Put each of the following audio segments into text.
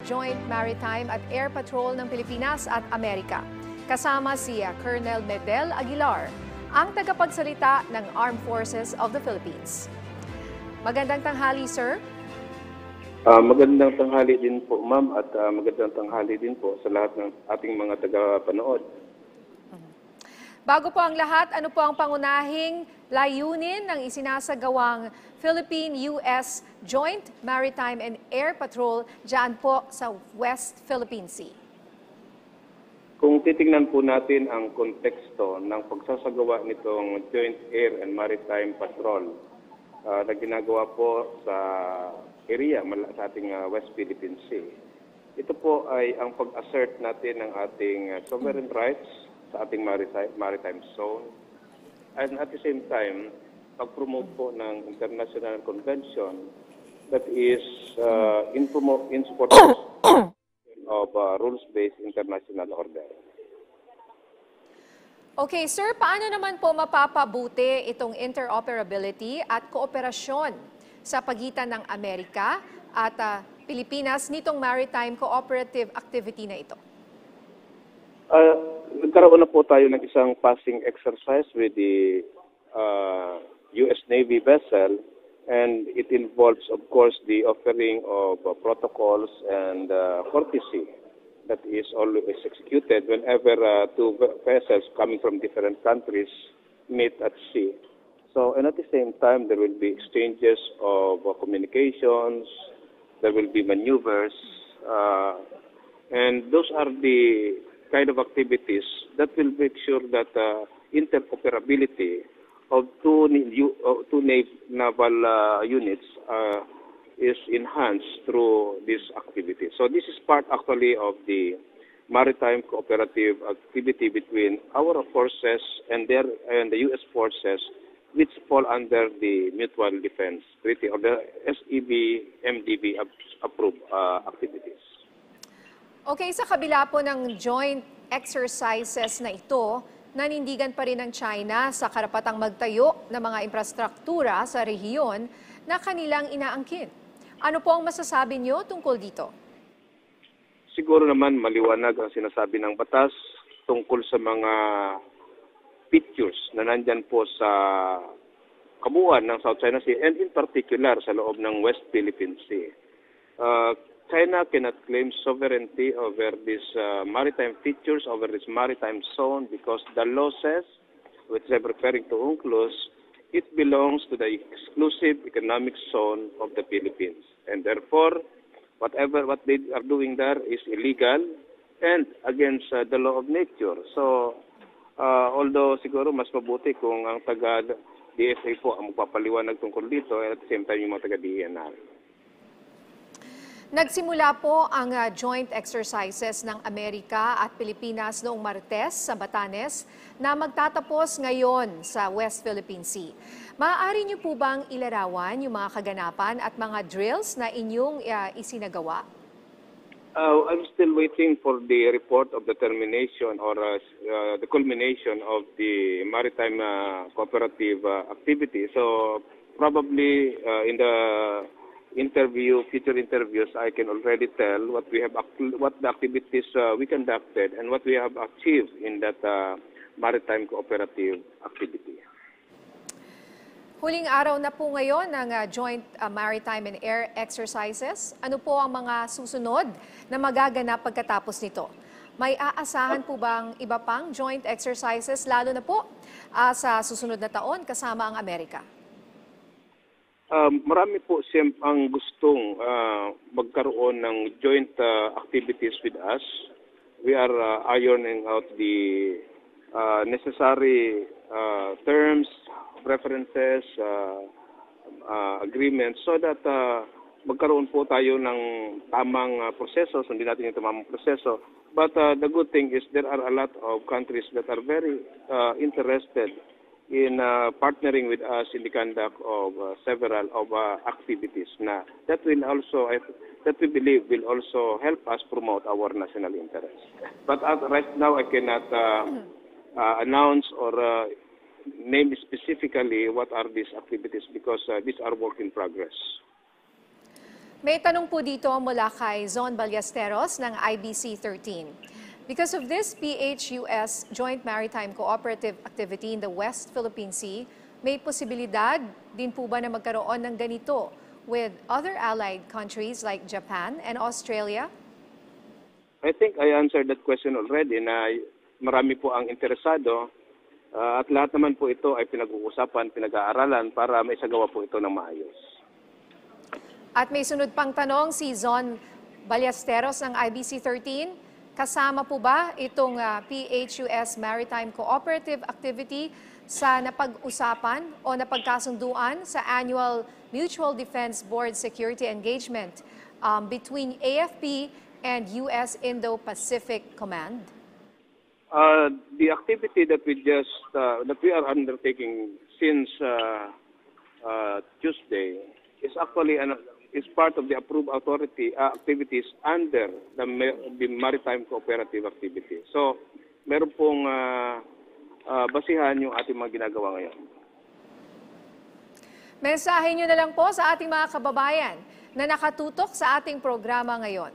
Joint Maritime at Air Patrol ng Pilipinas at Amerika. Kasama si Colonel Medel Aguilar, ang tagapagsalita ng Armed Forces of the Philippines. Magandang tanghali, sir. Magandang tanghali din po, ma'am, at magandang tanghali din po sa lahat ng ating mga taga-panood. Bago po ang lahat, ano po ang pangunahing layunin ng isinasagawang Philippine-US Joint Maritime and Air Patrol dyan po sa West Philippine Sea? Kung titingnan po natin ang konteksto ng pagsasagawa nitong Joint Air and Maritime Patrol na ginagawa po sa area sa ating West Philippine Sea, ito po ay ang pag-assert natin ng ating sovereign rights sa ating maritime zone, and at the same time, pag-promote po ng international convention that is in support of rules-based international order. Okay, sir, paano naman po mapapabuti itong interoperability at kooperasyon sa pagitan ng Amerika at Pilipinas nitong maritime cooperative activity na ito? Nagkaroon na po tayo ng isang passing exercise with the U.S. Navy vessel, and it involves, of course, the offering of protocols and courtesy that is always executed whenever two vessels coming from different countries meet at sea. So, and at the same time, there will be exchanges of communications, there will be maneuvers, and those are the kind of activities that will make sure that interoperability of two naval units is enhanced through this activity. So this is part actually of the maritime cooperative activity between our forces and the U.S. forces, which fall under the Mutual Defense Treaty or the SEB-MDB approved activities. Okay, sa kabila po ng joint exercises na ito, nanindigan pa rin ng China sa karapatang magtayo ng mga infrastruktura sa rehiyon na kanilang inaangkin. Ano po ang masasabi niyo tungkol dito? Siguro naman maliwanag ang sinasabi ng batas tungkol sa mga features na nandyan po sa kabuuan ng South China Sea and in particular sa loob ng West Philippine Sea. China cannot claim sovereignty over these maritime features, over this maritime zone, because the law says, which I'm referring to UNCLOS, it belongs to the exclusive economic zone of the Philippines. And therefore, what they are doing there is illegal and against the law of nature. So, although siguro mas mabuti kung ang taga-DFA po ang magpapaliwanag tungkol dito, at the same time yung mga taga-DENR. Nagsimula po ang joint exercises ng Amerika at Pilipinas noong Martes sa Batanes na magtatapos ngayon sa West Philippine Sea. Maaari niyo po bang ilarawan yung mga kaganapan at mga drills na inyong isinagawa? I'm still waiting for the report of the termination or the culmination of the maritime cooperative activity. So probably in the future interviews, I can already tell what the activities we conducted and what we have achieved in that maritime cooperative activity. Huling araw na po ngayon ng Joint Maritime and Air Exercises. Ano po ang mga susunod na magaganap pagkatapos nito? May aasahan po bang iba pang joint exercises lalo na po sa susunod na taon kasama ang Amerika? Marami po ang gustong magkaroon ng joint activities with us. We are ironing out the necessary terms, preferences, agreements so that magkaroon po tayo ng tamang proseso, sundin natin yung tamang proseso. But the good thing is there are a lot of countries that are very interested in partnering with us in the conduct of several activities that will also, that we believe will also help us promote our national interest. But right now I cannot announce or name specifically what are these activities because these are work in progress. May tanong po dito mula kay Zon Ballesteros ng IBC 13. Because of this PH-US Joint Maritime Cooperative Activity in the West Philippine Sea, may posibilidad din po ba na magkaroon ng ganito with other allied countries like Japan and Australia? I think I answered that question already na marami po ang interesado at lahat naman po ito ay pinag-uusapan, pinag-aaralan para maisagawa po ito ng maayos. At may sunod pang tanong si Zon Ballesteros ng IBC 13. Kasama po ba itong PH-US Maritime Cooperative Activity sa napag-usapan o napagkasunduan sa Annual Mutual Defense Board Security Engagement between AFP and US Indo-Pacific Command? The activity that we are undertaking since Tuesday is actually is part of the approved authority activities under the Maritime Cooperative Activity. So, meron pong basihan yung ating mga ginagawa ngayon. Mensahe nyo na lang po sa ating mga kababayan na nakatutok sa ating programa ngayon.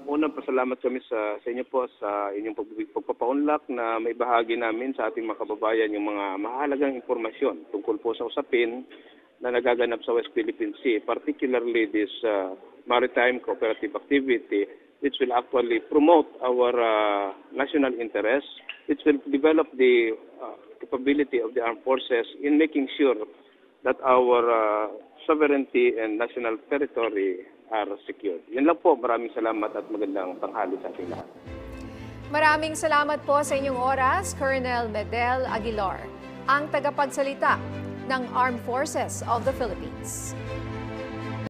Unang pasalamat kami sa inyo po sa inyong pagpapaunlak na may bahagi namin sa ating mga kababayan yung mga mahalagang impormasyon tungkol po sa usapin na nagaganap sa West Philippine Sea, particularly this maritime cooperative activity, which will actually promote our national interests, which will develop the capability of the armed forces in making sure that our sovereignty and national territory are secured. Yan lang po. Maraming salamat at magandang tanghali sa ating lahat. Maraming salamat po sa inyong oras, Colonel Medel Aguilar, ang tagapagsalita ng Armed Forces of the Philippines.